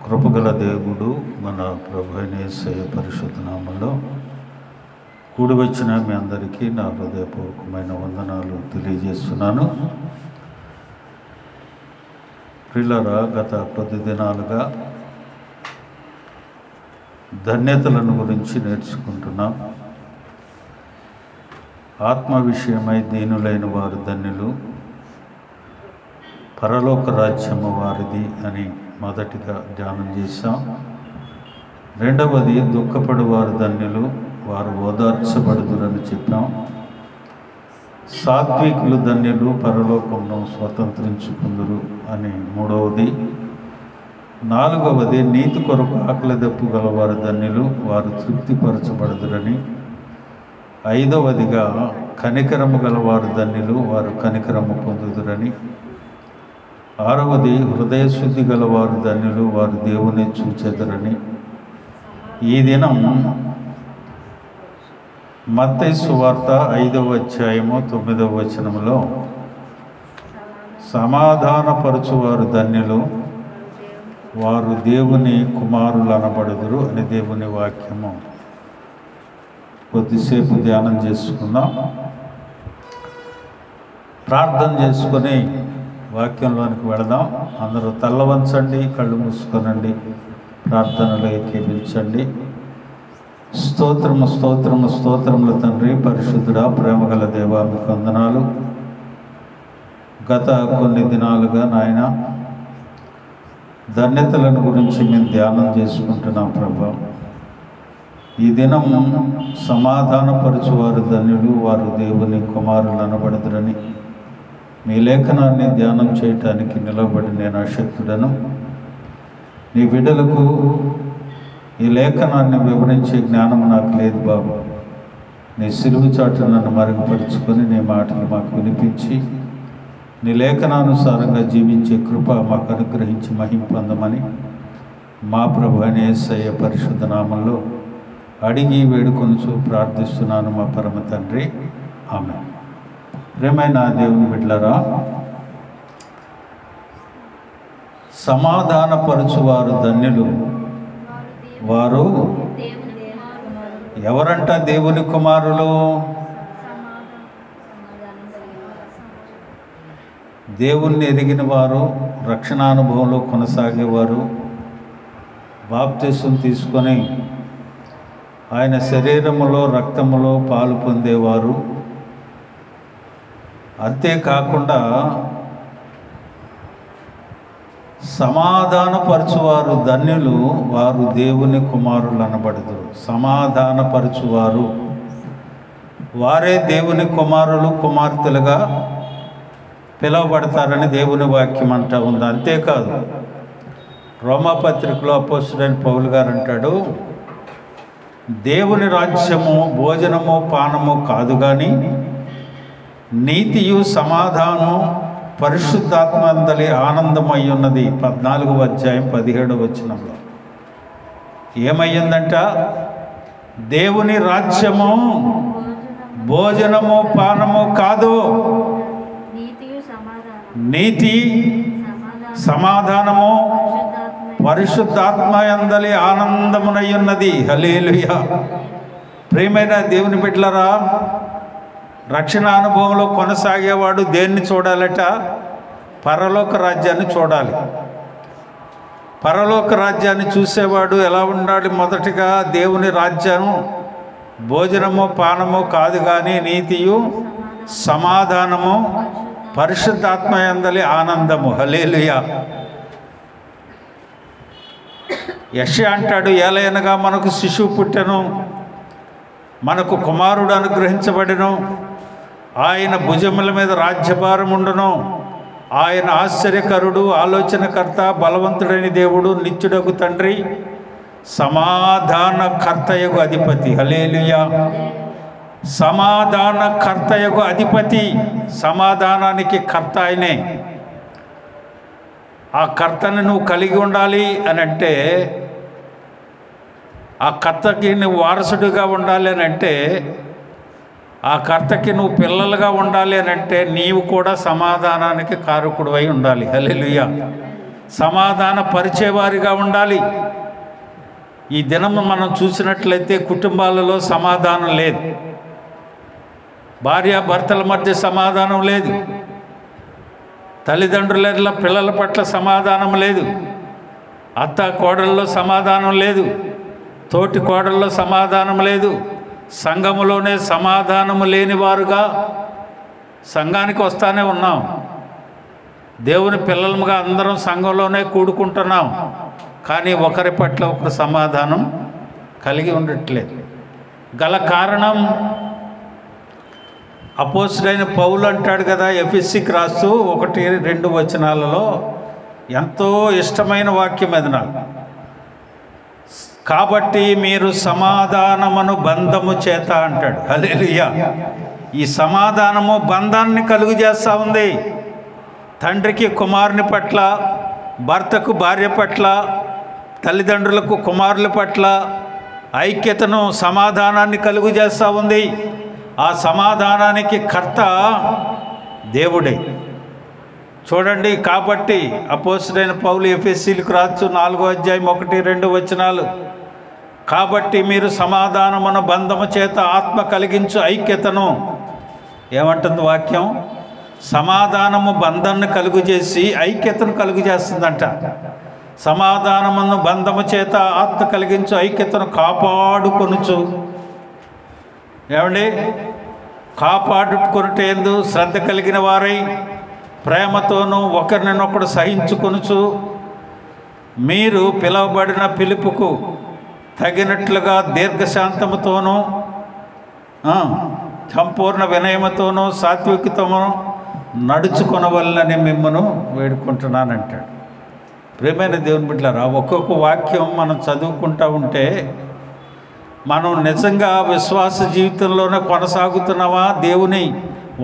కృపగల దేవుడు మన ప్రభు అయిన యేసయ్య పరిశుద్ధ నామములో కూడి వచ్చిన మీ అందరికీ నా హృదయపూర్వకమైన వందనాలు తెలియజేస్తున్నాను. ప్రియులారా, గత కొద్ది దినాలుగా ధన్యతలను గురించి నేర్చుకుంటున్నాం. ఆత్మ విషయమై దీనులైన వారు ధన్యులు, పరలోక రాజ్యము వారిది అని మొదటిగా ధ్యానం చేశాం. రెండవది, దుఃఖపడు వారు ధన్యులు, వారు ఓదార్చబడుదురని చెప్పాం. సాత్వికులు ధన్యులు, పరలోకమును స్వతంత్రించుకుందురు అని మూడవది. నాలుగవది, నీతి కొరకు ఆకలి దప్పు గలవారు ధన్యులు, వారు తృప్తిపరచబడుదురని. ఐదవదిగా, కనికరము గలవారు ధన్యులు, వారు కనికరము పొందుదురని. ఆరవది, హృదయశుద్ధి గలవారు ధన్యులు, వారు దేవుని చూచెదరని. ఈ దినం మత్తయి సువార్త 5వ అధ్యాయము 9వ వచనములో సమాధానపరచువారు ధన్యులు, వారు దేవుని కుమారులు అనబడుదురు అని దేవుని వాక్యము కొద్దిసేపు ధ్యానం చేసుకుందాం. ప్రార్థన చేసుకొని వాక్యంలోనికి వెళదాం. అందరూ తల్ల వంచండి, కళ్ళు మూసుకొనండి, ప్రార్థనలో ఏకీభించండి. స్తోత్రము స్తోత్రము స్తోత్రముల తండ్రి, పరిశుద్ధుడా, ప్రేమగల దేవా, మీకు వందనాలు. గత కొన్ని దినాలుగా నాయన ధన్యతలను గురించి మేము ధ్యానం చేసుకుంటున్నాం ప్రభా. ఈ దినం సమాధానపరచువారు ధన్యులు, వారు దేవుని కుమారులు అనబడుదురని మీ లేఖనాన్ని ధ్యానం చేయటానికి నిలబడి నేను అశక్తుడను. నీ బిడ్డలకు ఈ లేఖనాన్ని వివరించే జ్ఞానం నాకు లేదు బాబు. నీ సిలువు చాటు నన్ను మరుగుపరుచుకొని నీ మాటలు మాకు వినిపించి నీ లేఖనానుసారంగా జీవించే కృప మాకు అనుగ్రహించి మహిమ పొందమని మా ప్రభు అయిన యేసయ్య పరిశుద్ధ నామంలో అడిగి వేడుకొనుచు ప్రార్థిస్తున్నాను మా పరమ తండ్రి, ఆమేన్. ప్రియమైన దేవుని బిడ్డలారా, సమాధానపరచువారు ధన్యులు, వారు ఎవరంట? దేవుని కుమారులు. దేవుణ్ణి ఎరిగిన వారు, రక్షణానుభవంలో కొనసాగేవారు, బాప్తిసం తీసుకొని ఆయన శరీరములో రక్తములో పాలు పొందేవారు. అంతేకాకుండా సమాధానపరచువారు ధన్యులు, వారు దేవుని కుమారులు అనబడుదురు. సమాధానపరచువారు వారే దేవుని కుమారులు కుమార్తెలుగా పిలువబడతారని దేవుని వాక్యం అంటూ ఉంది. అంతేకాదు, రోమాపత్రికలో అపోస్తలుడైన పౌలు గారు అంటాడు, దేవుని రాజ్యము భోజనము పానము కాదు కానీ నీతియు సమాధానం పరిశుద్ధాత్మందలి ఆనందమై ఉన్నది. 14వ అధ్యాయం 17వ వచనంలో ఏమయ్యిందంట? దేవుని రాజ్యము భోజనము పానము కాదు, నీతి సమాధానము పరిశుద్ధాత్మయందలి ఆనందమునై ఉన్నది. హల్లెలూయా. ప్రియమైన దేవుని బిడ్డలారా, రక్షణ అనుభవంలో కొనసాగేవాడు దేన్ని చూడాలట? పరలోక రాజ్యాన్ని చూడాలి. పరలోక రాజ్యాన్ని చూసేవాడు ఎలా ఉండాలి? మొదటిగా దేవుని రాజ్యం భోజనము పానము కాదు కానీ నీతియు సమాధానము పరిశుద్ధాత్మయందలి ఆనందము. హల్లెలూయా. యెషయా అంటాడు, ఏలయనగా మనకు శిశువు పుట్టెను, మనకు కుమారుడు అనుగ్రహించబడెను, ఆయన భుజముల మీద రాజ్యభారం ఉండును, ఆయన ఆశ్చర్యకరుడు, ఆలోచనకర్త, బలవంతుడైన దేవుడు, నిత్యుడగు తండ్రి, సమాధానకర్తయగు అధిపతి. హల్లెలూయా. సమాధానకర్తయగు అధిపతి, సమాధానానికి కర్త ఆయనే. ఆ కర్తను నువ్వు కలిగి ఉండాలి అని అంటే, ఆ కర్తకి నువ్వు వారసుడిగా ఉండాలి అని అంటే, ఆ కర్తకి నువ్వు పిల్లలుగా ఉండాలి అని అంటే నీవు కూడా సమాధానానికి కారకుడివై ఉండాలి. హల్లెలూయా. సమాధాన పరిచేవారిగా ఉండాలి. ఈ దినము మనం చూసినట్లయితే కుటుంబాలలో సమాధానం లేదు, భార్యాభర్తల మధ్య సమాధానం లేదు, తల్లిదండ్రుల పిల్లల పట్ల సమాధానం లేదు, అత్త కోడల్లో సమాధానం లేదు, తోటి కోడల్లో సమాధానం లేదు. సంఘములోనే సమాధానము లేని వారుగా సంఘానికి వస్తానే ఉన్నాం. దేవుని పిల్లలుగా అందరం సంఘంలోనే కూడుకుంటున్నాం, కానీ ఒకరి పట్ల ఒకరు సమాధానం కలిగి ఉండట్లేదు. గల కారణం అపోస్తలుడైన పౌలు అంటాడు కదా, ఎఫెసీకి రాస్తూ 1-2 వచనాలలో ఎంతో ఇష్టమైన వాక్యం అది నాకు. కాబట్టి మీరు సమాధానమును బంధము చేత అంటాడు. హల్లెలూయా. ఈ సమాధానము బంధాన్ని కలుగు చేస్తూ ఉంది. తండ్రికి కుమారుని పట్ల, భర్తకు భార్య పట్ల, తల్లిదండ్రులకు కుమారుల పట్ల ఐక్యతను, సమాధానాన్ని కలుగు చేస్తూ ఉంది. ఆ సమాధానానికి కర్త దేవుడే. చూడండి, కాబట్టి అపోస్తలుడైన పౌలు ఎఫెసీలకు రాస్తూ 4వ అధ్యాయం 1-2 వచనాలు, కాబట్టి మీరు సమాధానమును బంధము చేత ఆత్మ కలిగించు ఐక్యతను, ఏమంటుంది వాక్యం? సమాధానము బంధాన్ని కలుగు చేసి ఐక్యతను కలుగు చేస్తుందంట. సమాధానమును బంధము చేత ఆత్మ కలిగించు ఐక్యతను కాపాడుకొనుచు, ఏమండి, కాపాడుకొనుటేందు శ్రద్ధ కలిగిన వారై ప్రేమతోనూ ఒకరినొకడు సహించుకొనుచు, మీరు పిలువబడిన పిలుపుకు తగినట్లుగా దీర్ఘశాంతముతోనూ సంపూర్ణ వినయముతోనూ సాత్వికతను నడుచుకొనవలనని మిమ్మను వేడుకుంటున్నానంటాడు. ప్రియమైన దేవుని బిడ్డలారా, ఒక్కొక్క వాక్యం మనం చదువుకుంటూ ఉంటే మనం నిజంగా విశ్వాస జీవితంలోనే కొనసాగుతున్నామా, దేవుని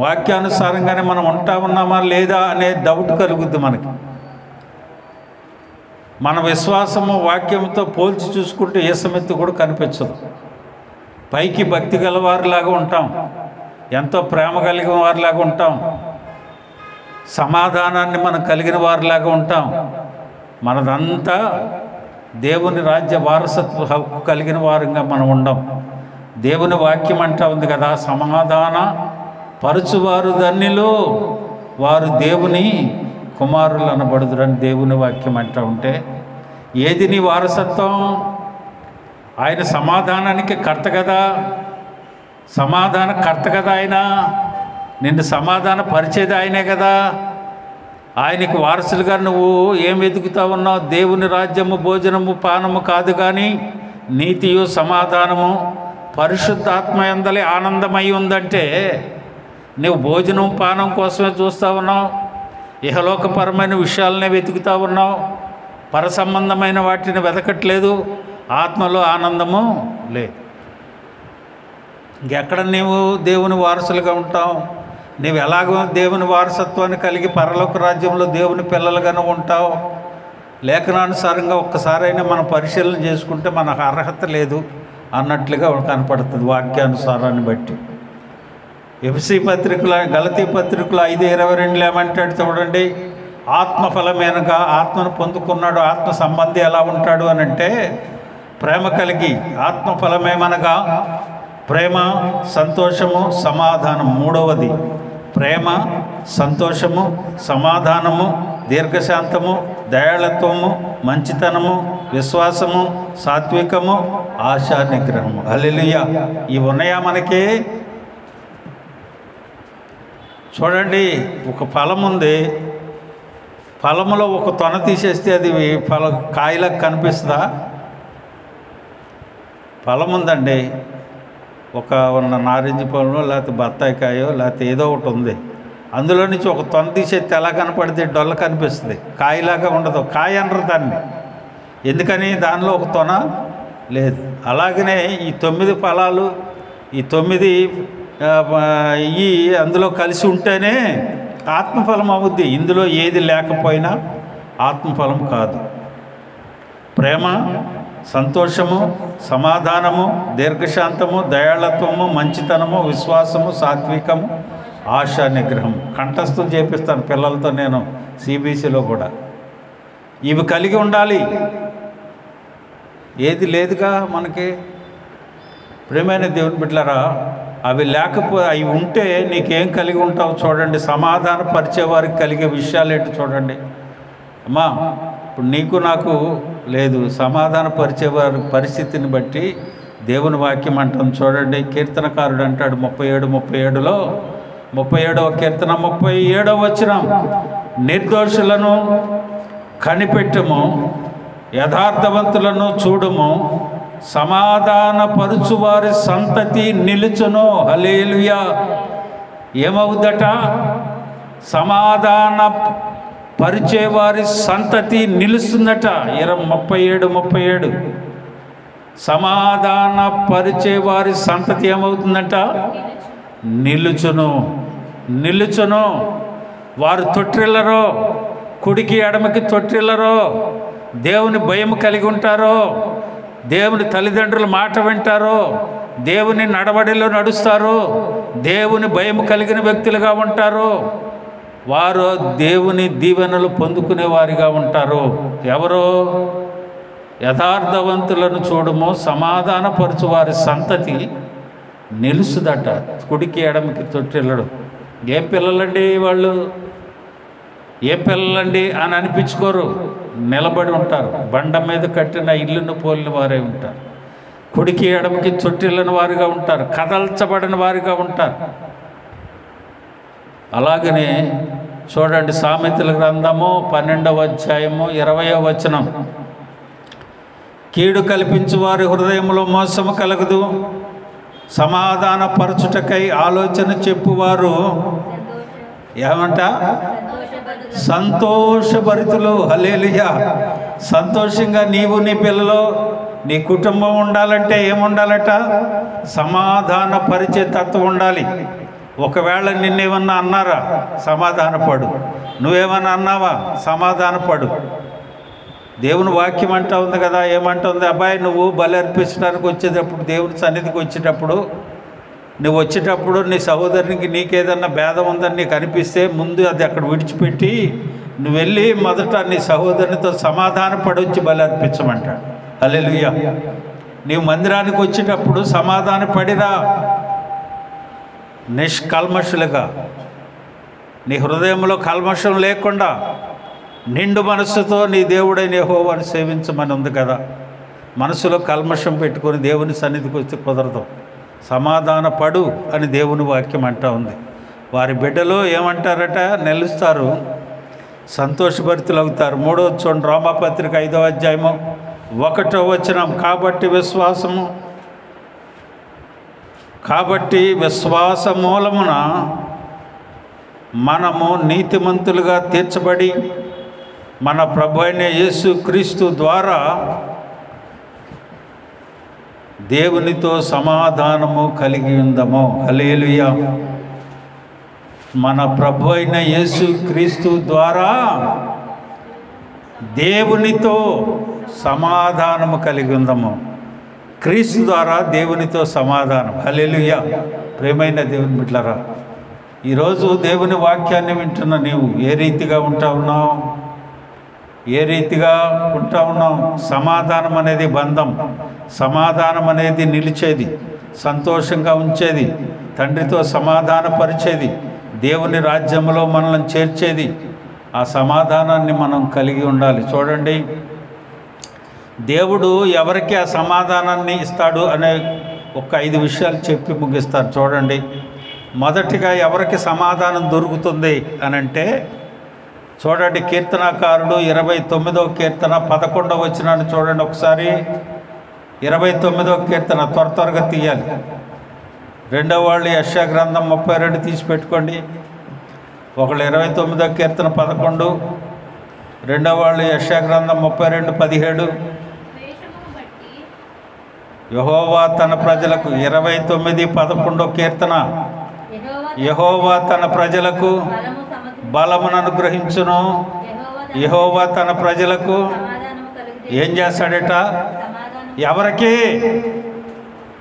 వాక్యానుసారంగానే మనం ఉంటా ఉన్నామా లేదా అనే డౌట్ కలుగుద్ది మనకి. మన విశ్వాసము వాక్యంతో పోల్చి చూసుకుంటే ఏ సమెత్తు కూడా కనిపించదు. పైకి భక్తి గలవారిలాగా ఉంటాం, ఎంతో ప్రేమ కలిగిన వారిలాగా ఉంటాం, సమాధానాన్ని మనం కలిగిన వారిలాగా ఉంటాం. మనదంతా దేవుని రాజ్య వారసత్వ హక్కు కలిగిన వారంగా మనం ఉండం. దేవుని వాక్యం అంటా ఉంది కదా, సమాధాన పరుచువారు ధన్యులు, వారు దేవుని కుమారులు అనబడుదురని దేవుని వాక్యం అంటూ ఉంటే, ఏది నీ వారసత్వం? ఆయన సమాధానానికి కర్త కదా, సమాధాన కర్త కదా. ఆయన నిన్ను సమాధాన పరిచేది ఆయనే కదా. ఆయనకి వారసులుగా నువ్వు ఏం వెతుకుతా ఉన్నావు? దేవుని రాజ్యము భోజనము పానము కాదు, కానీ నీతియు సమాధానము పరిశుద్ధాత్మ యందలి ఆనందమై ఉందంటే నువ్వు భోజనం పానం కోసమే చూస్తూ ఉన్నావు, ఇహలోకపరమైన విషయాలనే వెతుకుతూ ఉన్నావు, పర సంబంధమైన వాటిని వెతకట్లేదు, ఆత్మలో ఆనందము లేదు. ఇంకెక్కడ నీవు దేవుని వారసులుగా ఉంటావు? నీవు ఎలాగో దేవుని వారసత్వాన్ని కలిగి పరలోక రాజ్యంలో దేవుని పిల్లలుగానే ఉంటావు? లేఖనానుసారంగా ఒక్కసారైనా మనం పరిశీలన చేసుకుంటే మనకు అర్హత లేదు అన్నట్లుగా కనపడుతుంది వాక్యానుసారాన్ని బట్టి. ఎఫెసీ పత్రికల, గలతీ పత్రికల 5:22 ఏమంటాడు చూడండి, ఆత్మఫలమేనగా ఆత్మను పొందుకున్నాడు. ఆత్మ సంబంధి ఎలా ఉంటాడు అని అంటే ప్రేమ కలిగి, ఆత్మఫలమేమనగా ప్రేమ, సంతోషము, సమాధానం. మూడవది ప్రేమ, సంతోషము, సమాధానము, దీర్ఘశాంతము, దయాళత్వము, మంచితనము, విశ్వాసము, సాత్వికము, ఆశా నిగ్రహము. హల్లెలూయా. ఇవి ఉన్నాయా మనకి? చూడండి, ఒక ఫలం ఉంది, ఫలములో ఒక తొన తీసేస్తే అది కాయలకు కనిపిస్తుందా? ఫలం ఉందండి, ఒక నారింజ పళ్ళో లేకపోతే బత్తాయికాయో లేకపోతే ఏదో ఒకటి ఉంది, అందులో నుంచి ఒక తొన తీసేస్తే ఎలా కనపడితే డొల్ల కనిపిస్తుంది, కాయలాగా ఉండదు. కాయ అనరు దాన్ని, ఎందుకని దానిలో ఒక తొన లేదు. అలాగనే ఈ 9 ఫలాలు, ఈ 9 అందులో కలిసి ఉంటేనే ఆత్మఫలం అవుద్ది. ఇందులో ఏది లేకపోయినా ఆత్మఫలం కాదు. ప్రేమ, సంతోషము, సమాధానము, దీర్ఘశాంతము, దయాళత్వము, మంచితనము, విశ్వాసము, సాత్వికము, ఆశా నిగ్రహం. కంఠస్థం చేపిస్తాను పిల్లలతో నేను సిబిసిలో కూడా. ఇవి కలిగి ఉండాలి. ఏది లేదుగా మనకి. ప్రియమైన దేవుని బిడ్డలారా, అవి లేకపోతే అవి ఉంటే నీకేం కలిగి ఉంటావు చూడండి. సమాధాన పరిచే వారికి కలిగే విషయాలు ఏంటి చూడండి. అమ్మా, ఇప్పుడు నీకు నాకు లేదు, సమాధాన పరిచేవారి పరిస్థితిని బట్టి దేవుని వాక్యం అంటాం చూడండి. కీర్తనకారుడు అంటాడు 37:37లో 37వ కీర్తన 37వ వచనం, నిర్దోషులను కనిపెట్టుము, యథార్థవంతులను చూడుము, సమాధాన పరుచువారి సంతతి నిలుచును. హల్లెలూయా. ఏమవుద్దట? సమాధాన పరిచేవారి సంతతి నిలుస్తుందట. 37:37 సమాధాన పరిచేవారి సంతతి ఏమవుతుందంట? నిలుచును. నిలుచును. వారు తొట్టిల్లరో, కుడికి ఎడమకి తొట్టిల్లరో, దేవుని భయం కలిగి ఉంటారో, దేవుని తల్లిదండ్రుల మాట వింటారో, దేవుని నడవడిలో నడుస్తారో, దేవుని భయం కలిగిన వ్యక్తులుగా ఉంటారో, వారు దేవుని దీవెనలు పొందుకునే వారిగా ఉంటారు. ఎవరో? యథార్థవంతులను చూడము, సమాధానపరచు వారి సంతతి నిలుసుదట. కుడికి ఎడమకి తొట్టిల్లడు. ఏం పిల్లలండి వాళ్ళు, ఏం పిల్లలండి అని అనిపించుకోరు. నిలబడి ఉంటారు. బండ మీద కట్టిన ఇల్లును పోలిన వారే ఉంటారు. కుడికి ఎడమకి తొట్టిల్లని వారిగా ఉంటారు. కదల్చబడిన వారిగా ఉంటారు. అలాగనే చూడండి, సామెతల గ్రంథము 12వ అధ్యాయము 20వ వచనం, కీడు కల్పించు వారి హృదయంలో మోసము కలగదు, సమాధాన పరచుటకై ఆలోచన చెప్పువారు ఏమంట? సంతోషభరితులు. హల్లెలూయా. సంతోషంగా నీవు, నీ పిల్లలు, నీ కుటుంబం ఉండాలంటే ఏముండాలట? సమాధాన పరిచే తత్వం ఉండాలి. ఒకవేళ నిన్నేమన్నా అన్నారా? సమాధానపడు. నువ్వేమన్నా అన్నావా? సమాధానపడు. దేవుని వాక్యం అంటా ఉంది కదా, ఏమంటుంది? అబ్బాయి, నువ్వు బలి అర్పించడానికి వచ్చేటప్పుడు, దేవుని సన్నిధికి వచ్చేటప్పుడు, నువ్వు వచ్చేటప్పుడు నీ సహోదరునికి నీకేదన్నా భేదం ఉందని నీకు అనిపిస్తే ముందు అది అక్కడ విడిచిపెట్టి నువ్వు వెళ్ళి మొదట నీ సహోదరునితో సమాధాన పడొచ్చి బలి అర్పించమంటాడు. హల్లెలూయా. నీవు మందిరానికి వచ్చేటప్పుడు సమాధాన పడిరా, నిష్కల్మషులుగా, నీ హృదయంలో కల్మషం లేకుండా నిండు మనస్సుతో నీ దేవుడైన యెహోవాను సేవించమని ఉంది కదా. మనసులో కల్మషం పెట్టుకొని దేవుని సన్నిధికి వస్తే కుదరదు. సమాధాన పడు అని దేవుని వాక్యం అంటా ఉంది. వారి బిడ్డలు ఏమంటారట? నిలుస్తారు, సంతోషభరితులు అవుతారు. 3వ చూడండి, రోమాపత్రిక 5వ అధ్యాయము 1వ వచనం, కాబట్టి విశ్వాస మూలమున మనము నీతిమంతులుగా తీర్చబడి మన ప్రభు అయిన యేసు క్రీస్తు ద్వారా దేవునితో సమాధానము కలిగి ఉందము. హల్లెలూయా. మన ప్రభు అయిన యేసు క్రీస్తు ద్వారా దేవునితో సమాధానము కలిగి ఉందము. క్రీస్తు ద్వారా దేవునితో సమాధానం. హల్లెలూయా. ప్రియమైన దేవుని బిడ్డలారా, ఈరోజు దేవుని వాక్యాన్ని వింటున్న నీవు ఏ రీతిగా ఉంటా ఉన్నావు? ఏ రీతిగా ఉంటా ఉన్నావు? సమాధానం అనేది బంధం. సమాధానం అనేది నిలిచేది, సంతోషంగా ఉంచేది, తండ్రితో సమాధానపరిచేది, దేవుని రాజ్యంలో మనల్ని చేర్చేది. ఆ సమాధానాన్ని మనం కలిగి ఉండాలి. చూడండి, దేవుడు ఎవరికి ఆ సమాధానాన్ని ఇస్తాడు అనే ఒక 5 విషయాలు చెప్పి ముగిస్తారు. చూడండి, మొదటిగా ఎవరికి సమాధానం దొరుకుతుంది అని అంటే, చూడండి, కీర్తనాకారుడు 29వ కీర్తన 11వ వచనాన్ని చూడండి ఒకసారి. 29వ కీర్తన త్వరగా తీయాలి. రెండవ వాళ్ళు యెషయా గ్రంథం 32 తీసి పెట్టుకోండి. ఒకళ్ళు 29వ కీర్తన 11, రెండవ వాళ్ళు యెషయా గ్రంథం 32:17. యెహోవా తన ప్రజలకు 29:11 కీర్తన, యెహోవా తన ప్రజలకు బలమును అనుగ్రహించును. యెహోవా తన ప్రజలకు ఏం చేస్తాడట? ఎవరికి?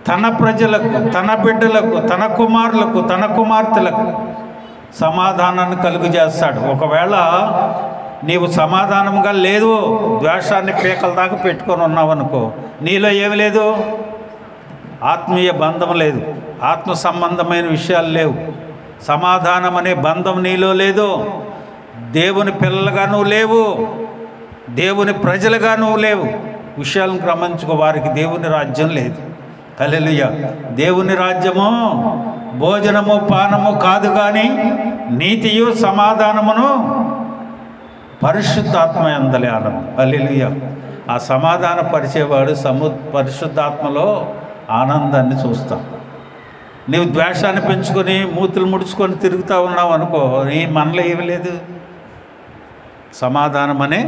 తన ప్రజలకు, తన బిడ్డలకు, తన కుమారులకు, తన కుమార్తెలకు సమాధానాన్ని కలుగు చేస్తాడు. ఒకవేళ నీవు సమాధానంగా లేదు, ద్వేషాన్ని పీకల దాకా పెట్టుకొని ఉన్నావు అనుకో, నీలో ఏమి లేదు, ఆత్మీయ బంధం లేదు, ఆత్మ సంబంధమైన విషయాలు లేవు, సమాధానం అనే బంధం నీలో లేదు, దేవుని పిల్లలుగా నువ్వు లేవు, దేవుని ప్రజలుగా నువ్వు లేవు. విషయాలను క్రమించుకో, వారికి దేవుని రాజ్యం లేదు. హల్లెలూయా. దేవుని రాజ్యము భోజనము పానము కాదు, కానీ నీతియు సమాధానమును పరిశుద్ధాత్మ యందలి ఆనందం. హల్లెలూయా. ఆ సమాధాన పరిచేవాడు పరిశుద్ధాత్మలో ఆనందాన్ని చూస్తాం. నీవు ద్వేషాన్ని పెంచుకొని మూతులు ముడుచుకొని తిరుగుతూ ఉన్నావు అనుకో, నీ మనలో ఏమి లేదు, సమాధానం అనే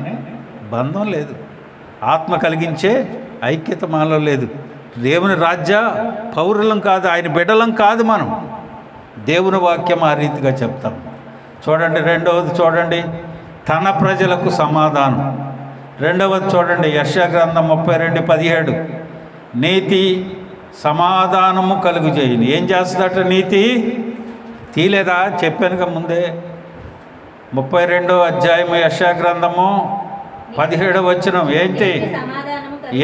బంధం లేదు, ఆత్మ కలిగించే ఐక్యత మనలో లేదు. దేవుని రాజ్య పౌరులం కాదు, ఆయన బిడ్డలం కాదు మనం. దేవుని వాక్యం ఆ రీతిగా చెప్తాం. చూడండి, రెండవది చూడండి, తన ప్రజలకు సమాధానం. రెండవది చూడండి, యెషయా గ్రంథం 32:17, నీతి సమాధానము కలుగు చేయని. ఏం చేస్తుందట నీతి? తీలేదా? చెప్పానుగా ముందే. 32వ అధ్యాయము యెషయా గ్రంథము 17వ వచనం. ఏంటి?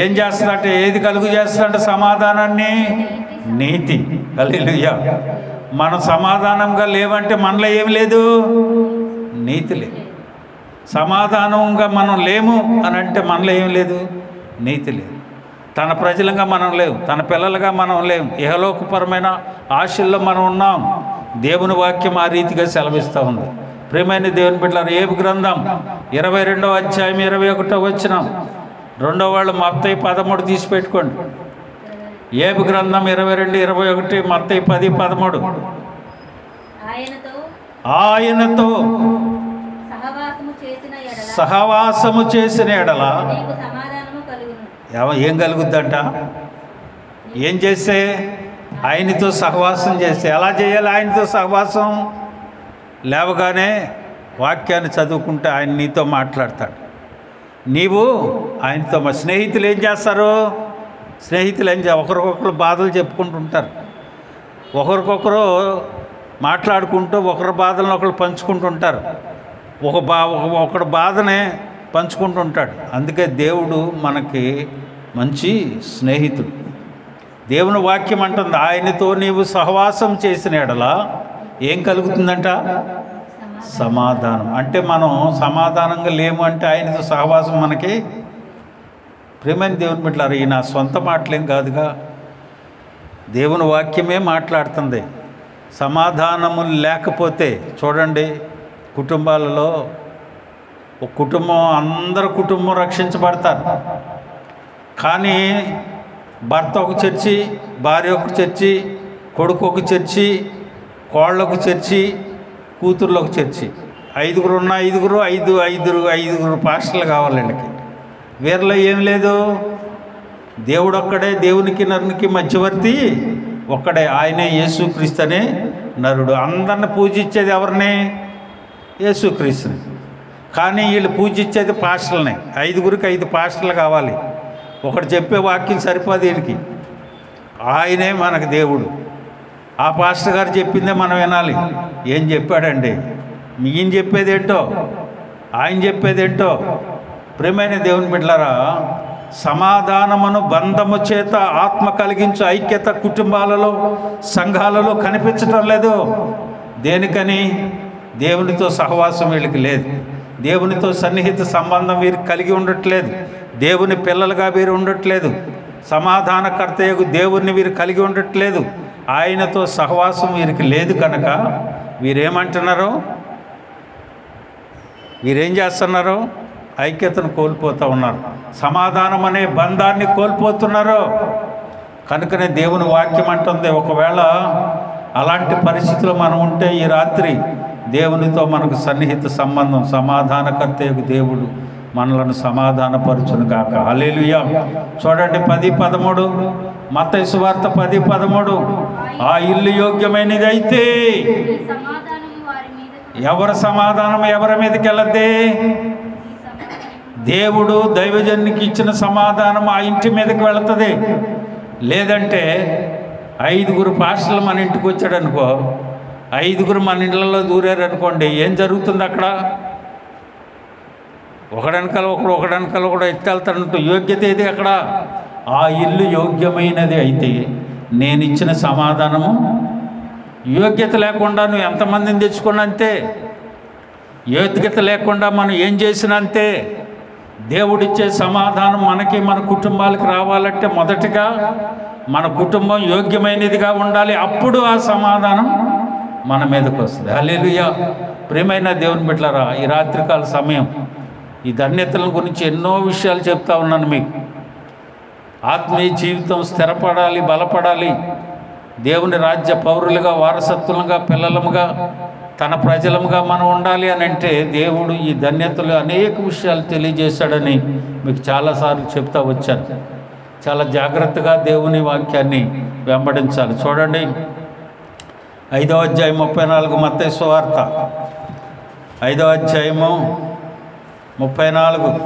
ఏం చేస్తుందట? ఏది కలుగు చేస్తుందంట సమాధానాన్ని? నీతి. హల్లెలూయా. మనం సమాధానంగా లేవంటే మనలో ఏమి లేదు, నీతి లేదు. సమాధానంగా మనం లేము అని అంటే మనలో ఏమి లేదు, నీతి లేదు. తన ప్రజలుగా మనం లేవు, తన పిల్లలుగా మనం లేవు, ఇహలోకపరమైన ఆశల్లో మనం ఉన్నాం. దేవుని వాక్యం ఆ రీతిగా సెలవిస్తూ ఉంది. ప్రియమైన దేవుని బిడ్డలారా, ఏబు గ్రంథం 22వ అధ్యాయం 21వ వచనం. రెండో వాళ్ళు మత్తయి 13 తీసి పెట్టుకోండి. ఏబు గ్రంథం 22:21, మత్తయి 10:13. ఆయనతో సహవాసము చేసిన ఎడల ఏం కలుగుద్దంట? ఏం చేస్తే? ఆయనతో సహవాసం చేస్తే. ఎలా చేయాలి ఆయనతో సహవాసం? లేవగానే వాక్యాన్ని చదువుకుంటే ఆయన నీతో మాట్లాడతాడు. నీవు ఆయనతో. మా స్నేహితులు ఏం చేస్తారు? స్నేహితులు ఏం ఒకరికొకరు బాధలు చెప్పుకుంటుంటారు, ఒకరికొకరు మాట్లాడుకుంటూ ఒకరి బాధలను ఒకరు పంచుకుంటుంటారు, ఒకడు బాధనే పంచుకుంటుంటాడు. అందుకే దేవుడు మనకి మంచి స్నేహితుడు. దేవుని వాక్యం అంటుంది, ఆయనతో నీవు సహవాసం చేసిన ఎడల ఏం కలుగుతుందంట? సమాధానం. అంటే మనం సమాధానంగా లేము అంటే ఆయనతో సహవాసం మనకి. ప్రియమైన దేవుని బిడ్డలారా, ఈ నా సొంత మాటలేం కాదుగా, దేవుని వాక్యమే మాట్లాడుతుంది. సమాధానము లేకపోతే చూడండి, కుటుంబాలలో ఒక కుటుంబం, అందరు కుటుంబం రక్షించబడతారు, కానీ భర్త ఒక చర్చి, భార్య ఒక చర్చి, కొడుకు ఒక చర్చి, కోళ్ళకు చర్చి, కూతుర్లు ఒక చర్చి. 5 ఉన్న 5 పాస్టర్లు కావాలండి. వీరిలో ఏం లేదు, దేవుడు ఒక్కడే, దేవునికి నరునికి మధ్యవర్తి ఒక్కడే, ఆయనే యేసుక్రీస్తు అనే నరుడు. అందరిని పూజించేది ఎవరిని? యేసుక్రీస్తుని. కానీ వీళ్ళు పూజించేది పాస్టర్లని. 5కి 5 పాస్టర్లు కావాలి. ఒకడు చెప్పే వాక్యం సరిపోదు వీడికి. ఆయనే మనకు దేవుడు. ఆ పాస్టర్ గారు చెప్పిందే మనం వినాలి. ఏం చెప్పాడండి? ఈయన చెప్పేదేంటో, ఆయన చెప్పేదేంటో. ప్రియమైన దేవుని బిడ్డలారా, సమాధానమును బంధము చేత ఆత్మ కలిగించు ఐక్యత కుటుంబాలలో, సంఘాలలో కనిపించటం లేదు. దేనికని? దేవునితో సహవాసం వీళ్ళకి లేదు, దేవునితో సన్నిహిత సంబంధం వీరికి కలిగి ఉండట్లేదు, దేవుని పిల్లలుగా వీరు ఉండట్లేదు, సమాధానకర్తయగు దేవుణ్ణి వీరు కలిగి ఉండట్లేదు, ఆయనతో సహవాసం వీరికి లేదు. కనుక వీరేమంటున్నారు? వీరేం చేస్తున్నారు? ఐక్యతను కోల్పోతూ ఉన్నారు, సమాధానం అనే బంధాన్ని కోల్పోతున్నారు. కనుకనే దేవుని వాక్యం అంటుంది, ఒకవేళ అలాంటి పరిస్థితులు మనం ఉంటే ఈ రాత్రి దేవునితో మనకు సన్నిహిత సంబంధం, సమాధానకర్తయగు దేవుడు మనలను సమాధానపరచును గాక. హల్లెలూయా. చూడండి 10:13, మత్తయి సువార్త 10:13. ఆ ఇల్లు యోగ్యమైనది అయితే ఎవరి సమాధానం ఎవరి మీదకి వెళ్ళద్దే? దేవుడు దైవజనునికి ఇచ్చిన సమాధానం ఆ ఇంటి మీదకి వెళుతుంది. లేదంటే 5 పాస్టర్లు మన ఇంటికి వచ్చాడు అనుకో, 5 మన ఇళ్ళల్లో దూరారు అనుకోండి, ఏం జరుగుతుంది అక్కడ? ఒకడనకాల ఒకడు ఎత్తుకెళ్తాడంటూ యోగ్యత ఏది అక్కడ? ఆ ఇల్లు యోగ్యమైనది అయితే నేను ఇచ్చిన సమాధానము యోగ్యత లేకుండా నువ్వు ఎంతమందిని తెచ్చుకున్నా అంతే, యోగ్యత లేకుండా మనం ఏం చేసినా అంతే. దేవుడిచ్చే సమాధానం మనకి మన కుటుంబాలకి రావాలంటే మొదటిగా మన కుటుంబం యోగ్యమైనదిగా ఉండాలి. అప్పుడు ఆ సమాధానం మన మీదకి వస్తుంది. హల్లెలూయా. ప్రియమైన దేవుని బిడ్డలారా, ఈ రాత్రికాల సమయం ఈ ధన్యతల గురించి ఎన్నో విషయాలు చెప్తా ఉన్నాను మీకు. ఆత్మీయ జీవితం స్థిరపడాలి, బలపడాలి, దేవుని రాజ్య పౌరులుగా, వారసత్వులుగా, పిల్లలముగా, తన ప్రజలముగా మనం ఉండాలి అని అంటే దేవుడు ఈ ధన్యతలు అనేక విషయాలు తెలియజేశాడని మీకు చాలాసార్లు చెప్తా వచ్చాను. చాలా జాగ్రత్తగా దేవుని వాక్యాన్ని వెంబడించాలి. చూడండి 5వ అధ్యాయం 34 మత్తయి సువార్త 5వ అధ్యాయము 34.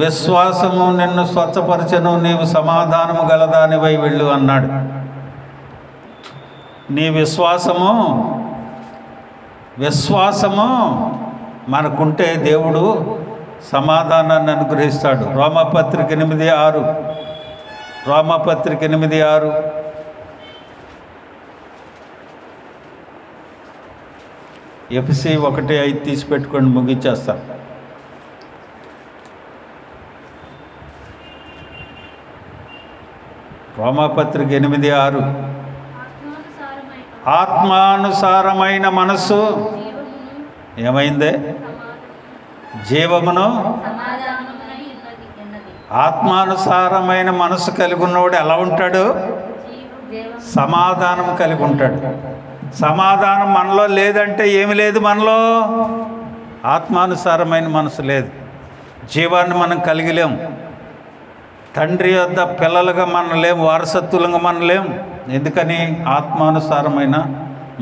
విశ్వాసము నిన్ను స్వచ్ఛపరచను, నీవు సమాధానము గలదానివై వెళ్ళు అన్నాడు. నీ విశ్వాసము మనకుంటే దేవుడు సమాధానాన్ని అనుగ్రహిస్తాడు. రోమాపత్రిక 8:6 ఎఫ్ఎస్సి 1:5 తీసి పెట్టుకొని ముగించేస్తాను. రోమాపత్రిక 8:6 ఆత్మానుసారమైన మనస్సు ఏమైందే? జీవమును. ఆత్మానుసారమైన మనస్సు కలిగి ఉన్నవాడు ఎలా ఉంటాడు? సమాధానం కలిగి ఉంటాడు. సమాధానం మనలో లేదంటే ఏమి లేదు, మనలో ఆత్మానుసారమైన మనసు లేదు. జీవాన్ని మనం కలిగిలేం. తండ్రి వద్ద పిల్లలుగా మనం లేము, వారసత్వులుగా మనం లేము. ఎందుకని? ఆత్మానుసారమైన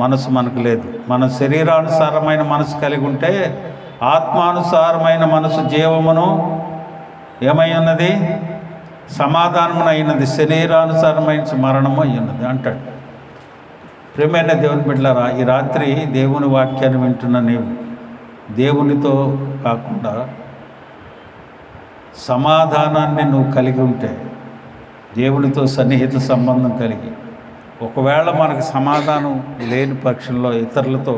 మనసు మనకు లేదు. మన శరీరానుసారమైన మనసు కలిగి ఉంటే, ఆత్మానుసారమైన మనసు జీవమును ఏమై ఉన్నది? సమాధానమును అయినది, శరీరానుసారమైన మరణము అయి ఉన్నది అంటాడు. ప్రియమైన దేవుని బిడ్డలారా, ఈ రాత్రి దేవుని వాక్యాన్ని వింటున్న నీవు దేవునితో కాకుండా సమాధానాన్ని నువ్వు కలిగి ఉంటే, దేవునితో సన్నిహిత సంబంధం కలిగి, ఒకవేళ మనకు సమాధానం లేని పక్షంలో ఇతరులతో,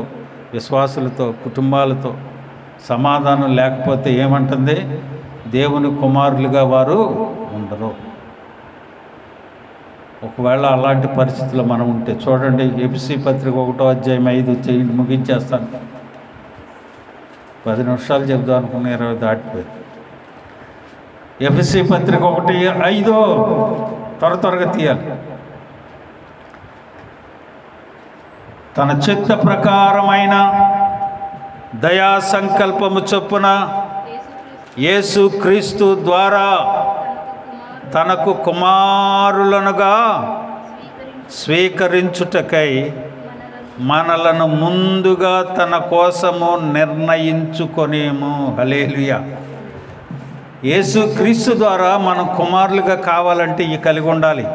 విశ్వాసులతో, కుటుంబాలతో సమాధానం లేకపోతే ఏమంటుంది? దేవుని కుమారులుగా వారు ఉండరు. ఒకవేళ అలాంటి పరిస్థితుల్లో మనం ఉంటే చూడండి, ఎఫ్ఎస్సి పత్రిక 1వ అధ్యాయం 5 ముగించేస్తాను. 10 నిమిషాలు చెప్దాం అనుకున్న 20 దాటిపోయింది. ఎఫ్ఎస్సి పత్రిక 1:5 త్వరగా తీయాలి. తన చిత్త ప్రకారమైన దయా సంకల్పము చొప్పున యేసు క్రీస్తు ద్వారా తనకు కుమారులనుగా స్వీకరించుటకై మనలను ముందుగా తన కోసము నిర్ణయించుకొనేము. హల్లెలూయా. యేసు క్రీస్తు ద్వారా మనం కుమారులుగా కావాలంటే ఈ కలిగి ఉండాలి.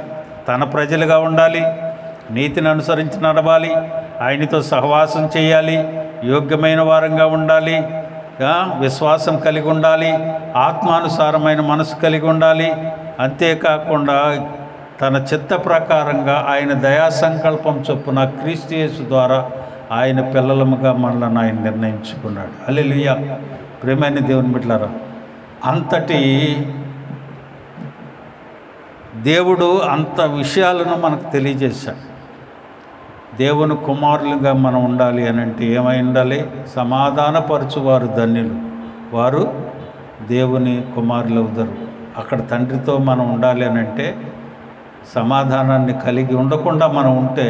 తన ప్రజలుగా ఉండాలి, నీతిని అనుసరించి నడవాలి, ఆయనతో సహవాసం చేయాలి, యోగ్యమైన వారంగా ఉండాలి, విశ్వాసం కలిగి ఉండాలి, ఆత్మానుసారమైన మనసు కలిగి ఉండాలి. అంతేకాకుండా తన చిత్త ప్రకారంగా ఆయన దయా సంకల్పం చొప్పున క్రీస్తు యేసు ద్వారా ఆయన పిల్లలముగా మనల్ని ఆయన నిర్ణయించుకున్నాడు. హల్లెలూయా. ప్రియమైన దేవుని బిడ్డలారా, అంతటి దేవుడు అంత విషయాలను మనకు తెలియజేశాడు. దేవుని కుమారులుగా మనం ఉండాలి అని అంటే ఏమై ఉండాలి? సమాధానపరచువారు ధన్యులు, వారు దేవుని కుమారులు అవుతారు. అక్కడ తండ్రితో మనం ఉండాలి అని అంటే సమాధానాన్ని కలిగి ఉండకుండా మనం ఉంటే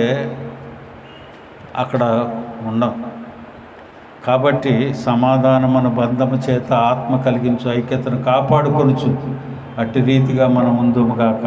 అక్కడ ఉండం. కాబట్టి సమాధానమును బంధము చేత ఆత్మ కలిగించు ఐక్యతను కాపాడుకొనుచు అట్టి రీతిగా మనం ముందుగాక